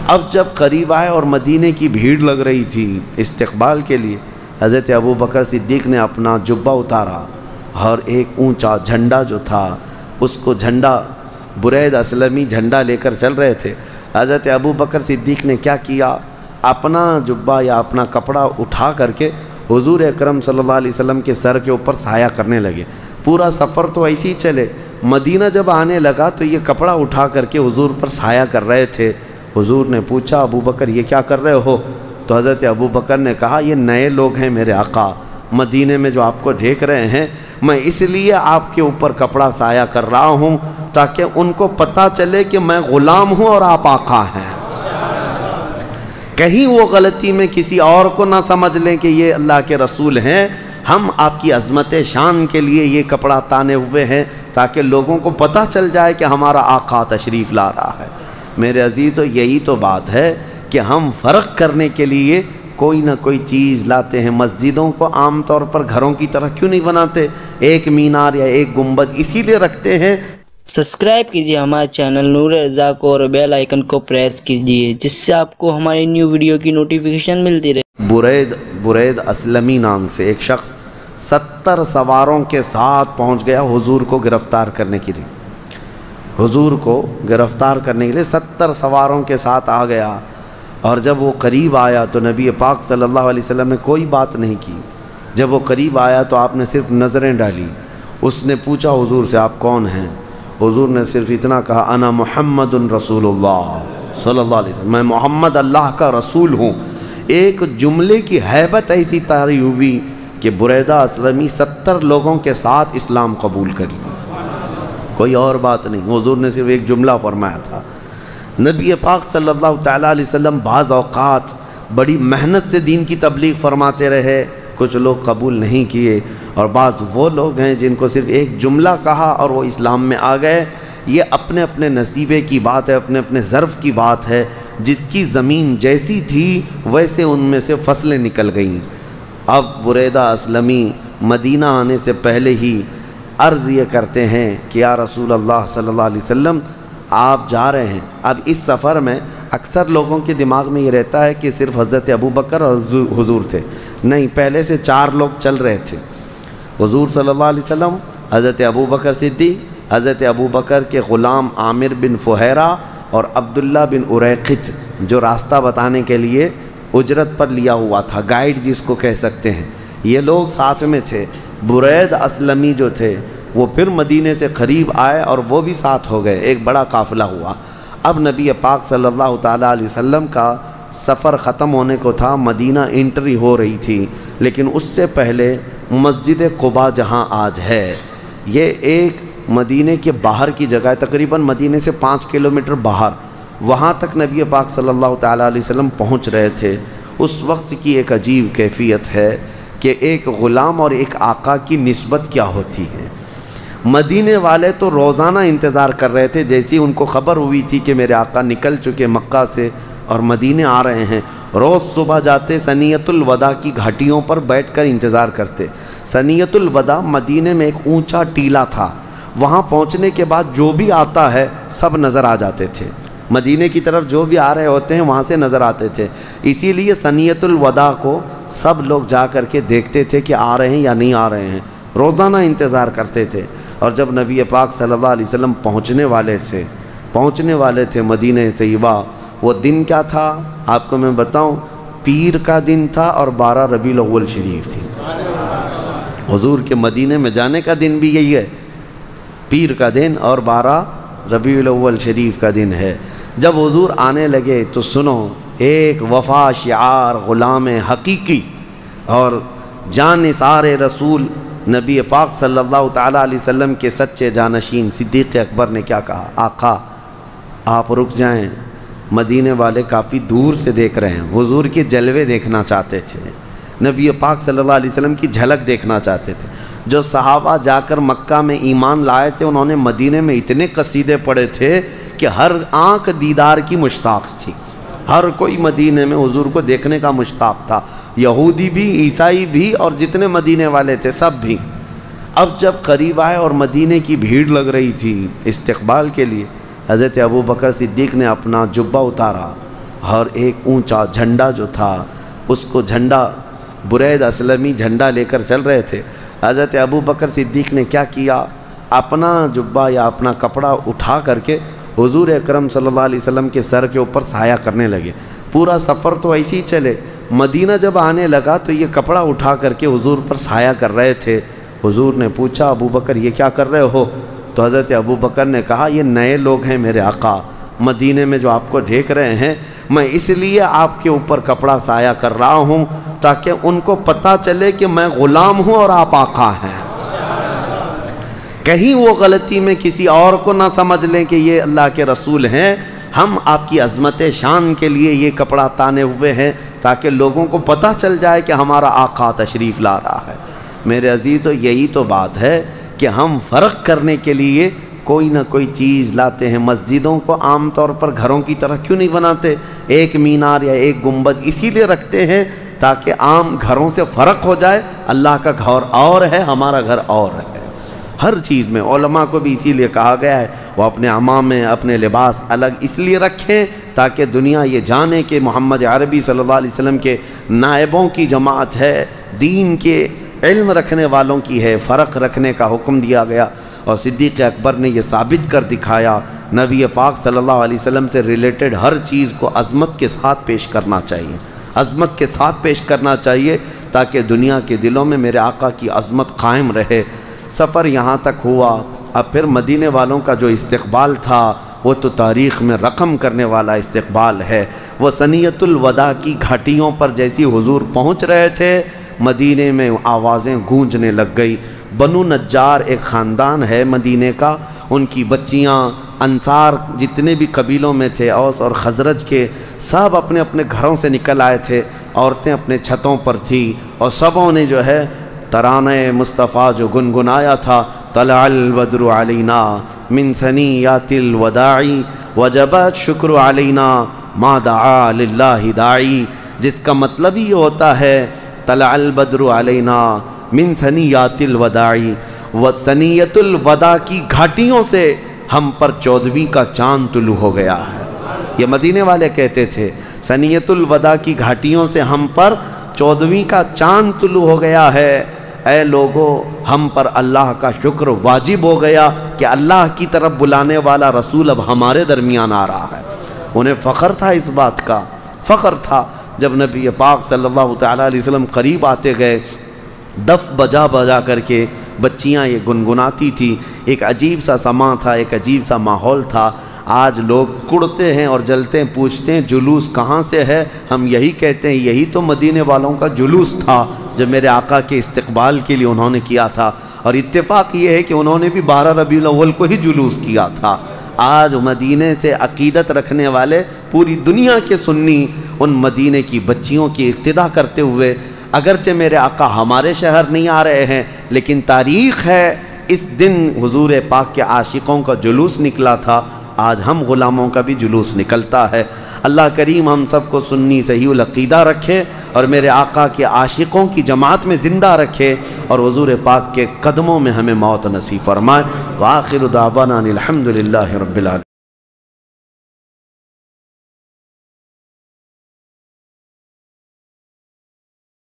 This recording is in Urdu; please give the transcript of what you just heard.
اب جب قریب آئے اور مدینے کی بھیڑ لگ رہی تھی استقبال کے لیے، حضرت ابو بکر صدیق نے اپنا جبہ اتارا اور ایک اونچا جھنڈا جو تھا اس کو جھنڈا، برید اسلمی جھنڈا لے کر چل رہے تھے، حضرت ابو بکر صدیق نے کیا کیا، اپنا جبہ یا اپنا کپڑا اٹھا کر کے حضور اکرم صلی اللہ علیہ وسلم کے سر کے اوپر سایہ کرنے لگے۔ پورا سفر تو ایسے ہی چلے، مدینہ جب آنے لگا تو یہ کپڑا اٹھا کر کے حضور پر سایہ کر رہے تھے۔ حضور نے پوچھا ابو بکر یہ کیا کر رہے ہو؟ تو حضرت ابو بکر نے کہا یہ نئے لوگ ہیں میرے آقا، مدینے میں جو آپ کو دیکھ رہے ہیں، میں اس لیے آپ کے اوپر کپڑا سایہ کر رہا ہوں تاکہ ان کو پتہ چلے کہ میں غلام ہوں اور آپ آقا ہیں، کہیں وہ غلطی میں کسی اور کو نہ سمجھ لیں کہ یہ اللہ کے رسول ہیں۔ ہم آپ کی عظمت شان کے لیے یہ کپڑا تانے ہوئے ہیں تاکہ لوگوں کو پتہ چل جائے کہ ہمارا آقا تشریف لا رہا ہے۔ میرے عزیزو، یہی تو بات ہے کہ ہم فرق کرنے کے لیے کوئی نہ کوئی چیز لاتے ہیں۔ مسجدوں کو عام طور پر گھروں کی طرح کیوں نہیں بناتے؟ ایک مینار یا ایک گنبد اسی لیے رکھتے ہیں۔ سبسکرائب کیجیے ہمارے چینل نور رضا کو اور بیل آئیکن کو پریس کیجیے جس سے آپ کو ہماری نیو ویڈیو کی نوٹیفیکیشن ملتی رہے۔ برید اسلمی نام سے ایک شخص 70 سواروں کے ساتھ پہنچ گیا حضور کو گرفتار کرنے کے لیے۔ حضور کو گرفتار کرنے کے لیے 70 سواروں کے ساتھ آ گیا، اور جب وہ قریب آیا تو نبی پاک صلی اللہ علیہ وسلم نے کوئی بات نہیں کی۔ جب وہ قریب آیا تو آپ نے صرف نظریں ڈالی۔ اس نے پوچھا حضور سے آپ کون ہیں؟ حضور نے صرف اتنا کہا انا محمد رسول اللہ صلی اللہ علیہ وسلم، میں محمد اللہ کا رسول ہوں۔ ایک جملے کی ہیبت ایسی طاری ہوئی کہ بریدہ اسلمی 70 لوگوں کے ساتھ اسلام قبول کر لیا، کوئی اور بات نہیں، حضور نے صرف ایک جملہ فرمایا تھا۔ نبی پاک صلی اللہ تعالیٰ علیہ وسلم بعض اوقات بڑی محنت سے دین کی تبلیغ فرماتے رہے، کچھ لوگ قبول نہیں کیے، اور بعض وہ لوگ ہیں جن کو صرف ایک جملہ کہا اور وہ اسلام میں آ گئے۔ یہ اپنے اپنے نصیبے کی بات ہے، اپنے اپنے ظرف کی بات ہے۔ جس کی زمین جیسی تھی ویسے ان میں سے فصلیں نکل گئیں۔ اب بریدہ اسلمی مدینہ آنے سے پہلے ہی عرض یہ کرتے ہیں کہ یا رسول اللہ صلی اللہ علیہ وسلم آپ جا رہے ہیں۔ اب اس سفر میں اکثر لوگوں کے دماغ میں یہ رہتا ہے کہ صرف حضرت ابو بکر اور حضور تھے، نہیں، پہلے سے 4 لوگ چل رہے تھے، حضور صلی اللہ علیہ وسلم، حضرت ابو بکر صدیق، حضرت ابو بکر کے غلام عامر بن فہیرہ اور عبداللہ بن اریقط، جو راستہ بتانے کے لیے اجرت پر لیا ہوا تھا، گائیڈ جس کو کہہ سکتے ہیں، یہ لوگ ساتھ میں تھے۔ برید اسلمی جو تھے وہ پھر مدینے سے قریب آئے اور وہ بھی ساتھ ہو گئے، ایک بڑا قافلہ ہوا۔ اب نبی پاک صلی اللہ تعالیٰ علیہ وسلم کا سفر ختم ہونے کو تھا، مدینہ انٹری ہو رہی تھی، لیکن اس سے پہلے مسجد قباء جہاں آج ہے، یہ ایک مدینے کے باہر کی جگہ ہے، تقریباً مدینے سے 5 کلومیٹر باہر، وہاں تک نبی پاک صلی اللہ تعالیٰ علیہ وسلم پہنچ رہے تھے۔ اس وقت کی ایک عجیب کیفیت ہے کہ ایک غلام اور ایک آقا کی نسبت کیا ہوتی ہے۔ مدینے والے تو روزانہ انتظار کر رہے تھے، جیسی ان کو خبر ہوئی تھی کہ میرے آقا نکل چکے مکہ سے اور مدینے آ رہے ہیں، روز صبح جاتے ثنیۃ الوداع کی گھاٹیوں پر بیٹھ کر انتظار کرتے۔ ثنیۃ الوداع مدینے میں ایک اونچا ٹیلہ تھا، وہاں پہنچنے کے بعد جو بھی آتا ہے سب نظر آ جاتے تھے، مدینے کی طرف جو بھی آ رہے ہوتے ہیں وہاں سے نظر آتے تھے، اسی لیے ثنیۃ الوداع کو سب لوگ جا کر کے دیکھتے تھے کہ آ رہے ہیں یا نہیں آ رہے ہیں، روزانہ انتظار کرتے تھے۔ اور جب نبی پاک صلی اللہ علیہ وسلم پہنچنے والے تھے مدینہ طیبہ، وہ دن کیا تھا آپ کو میں بتاؤں، پیر کا دن تھا اور 12 ربیع الاول شریف تھی۔ حضور کے مدینے میں جانے کا دن بھی یہی ہے، پیر کا دن اور 12 ربیع الاول شریف کا دن ہے۔ جب حضور آنے لگے تو سنو، ایک وفا شعار غلام حقیقی اور جانثار رسول نبی پاک صلی اللہ تعالیٰ علیہ وسلم کے سچے جانشین صدیق اکبر نے کیا کہا، آقا آپ رک جائیں، مدینے والے کافی دور سے دیکھ رہے ہیں، حضور کے جلوے دیکھنا چاہتے تھے، نبی پاک صلی اللہ علیہ وسلم کی جھلک دیکھنا چاہتے تھے۔ جو صحابہ جا کر مکہ میں ایمان لائے تھے انہوں نے مدینے میں اتنے قصیدے پڑھے تھے کہ ہر آنکھ دیدار کی مشتاق تھی، ہر کوئی مدینے میں حضور کو دیکھنے کا مشتاق تھا، یہودی بھی، عیسائی بھی، اور جتنے مدینے والے تھے سب بھی۔ اب جب قریب آئے اور مدینے کی بھیڑ لگ رہی تھی استقبال کے لیے، حضرت ابو بکر صدیق نے اپنا جبہ اتارا اور ایک اونچا جھنڈا جو تھا اس کو جھنڈا برید اسلمی جھنڈا لے کر چل رہے تھے۔ حضرت ابو بکر صدیق نے کیا کیا، اپنا جبہ یا اپنا کپڑا اٹھا کر کے حضور اکرم صلی اللہ علیہ وسلم کے سر کے اوپر سایہ کرنے لگے۔ پورا سفر تو ایسے ہی چلے، مدینہ جب آنے لگا تو یہ کپڑا اٹھا کر کے حضور پر سایہ کر رہے تھے۔ حضور نے پوچھا ابو بکر یہ کیا کر رہے ہو؟ تو حضرت ابو بکر نے کہا یہ نئے لوگ ہیں میرے آقا مدینے میں جو آپ کو دیکھ رہے ہیں، میں اس لیے آپ کے اوپر کپڑا سایہ کر رہا ہوں تاکہ ان کو پتہ چلے کہ میں غلام ہوں اور آپ آقا ہیں، کہیں وہ غلطی میں کسی اور کو نہ سمجھ لیں کہ یہ اللہ کے رسول ہیں۔ ہم آپ کی عظمت شان کے لیے یہ کپڑا تانے ہوئے ہیں تاکہ لوگوں کو پتہ چل جائے کہ ہمارا آقا تشریف لا رہا ہے۔ میرے عزیزو یہی تو بات ہے کہ ہم فرق کرنے کے لیے کوئی نہ کوئی چیز لاتے ہیں۔ مسجدوں کو عام طور پر گھروں کی طرح کیوں نہیں بناتے؟ ایک مینار یا ایک گنبد اسی لیے رکھتے ہیں تاکہ عام گھروں سے فرق ہو جائے، اللہ کا گھر اور ہے، ہمارا گھر اور ہے۔ ہر چیز میں علماء کو بھی اسی لیے کہا گیا ہے وہ اپنے عمامے اپنے لباس الگ اس لیے رکھیں تاکہ دنیا یہ جانے کہ محمد عربی صلی اللہ علیہ وسلم کے نائبوں کی جماعت ہے، دین کے علم رکھنے والوں کی ہے۔ فرق رکھنے کا حکم دیا گیا اور صدیق اکبر نے یہ ثابت کر دکھایا نبی پاک صلی اللہ علیہ وسلم سے ریلیٹڈ ہر چیز کو عظمت کے ساتھ پیش کرنا چاہیے، عظمت کے ساتھ پیش کرنا چاہیے تاکہ دنیا کے دلوں میں میرے آقا کی عظمت قائم رہے۔ سفر یہاں تک ہوا، اب پھر مدینے والوں کا جو استقبال تھا وہ تو تاریخ میں رقم کرنے والا استقبال ہے۔ وہ ثنیۃ الوداع کی گھاٹیوں پر جیسی حضور پہنچ رہے تھے مدینے میں آوازیں گونجنے لگ گئی۔ بنو نجار ایک خاندان ہے مدینے کا، ان کی بچیاں انصار جتنے بھی قبیلوں میں تھے اوس اور خزرج کے سب اپنے اپنے گھروں سے نکل آئے تھے، عورتیں اپنے چھتوں پر تھیں اور سبوں نے جو ہے ترانہ مصطفیٰ جو گنگنایا تھا، طلع البدر علینا من ثنیات الوداع وجبت شکر علینا ما دعا للہ داعی، جس کا مطلب ہی ہوتا ہے طلع البدر علینا من ثنیات الوداع، ثنیۃ الوداع کی گھاٹیوں سے ہم پر 14ویں کا چاند طلوع ہو گیا ہے۔ یہ مدینے والے کہتے تھے ثنیۃ الوداع کی گھاٹیوں سے ہم پر 14ویں کا چاند طلوع ہو گیا ہے۔ اے لوگو ہم پر اللہ کا شکر واجب ہو گیا کہ اللہ کی طرف بلانے والا رسول اب ہمارے درمیان آ رہا ہے۔ انہیں فخر تھا اس بات کا، فخر تھا جب نبی پاک صلی اللہ تعالیٰ علیہ وسلم قریب آتے گئے، دف بجا بجا کر کے بچیاں یہ گنگناتی تھی، ایک عجیب سا سما تھا، ایک عجیب سا ماحول تھا۔ آج لوگ کڑتے ہیں اور جلتے ہیں، پوچھتے ہیں جلوس کہاں سے ہے، ہم یہی کہتے ہیں یہی تو مدینے والوں کا جلوس تھا جو میرے آقا کے استقبال کے لیے انہوں نے کیا تھا، اور اتفاق یہ ہے کہ انہوں نے بھی 12 ربیع الاول کو ہی جلوس کیا تھا۔ آج مدینے سے عقیدت رکھنے والے پوری دنیا کے سنی ان مدینے کی بچیوں کی اقتدا کرتے ہوئے، اگرچہ میرے آقا ہمارے شہر نہیں آ رہے ہیں لیکن تاریخ ہے اس دن حضور پاک کے عاشقوں کا جلوس نکلا تھا، آج ہم غلاموں کا بھی جلوس نکلتا ہے۔ اللہ کریم ہم سب کو سنی صحیح العقیدہ رکھے اور میرے آقا کے عاشقوں کی جماعت میں زندہ رکھے اور حضور پاک کے قدموں میں ہمیں موت نصیب فرمائے۔ وآخر دعوانا الحمدللہ رب العالمین۔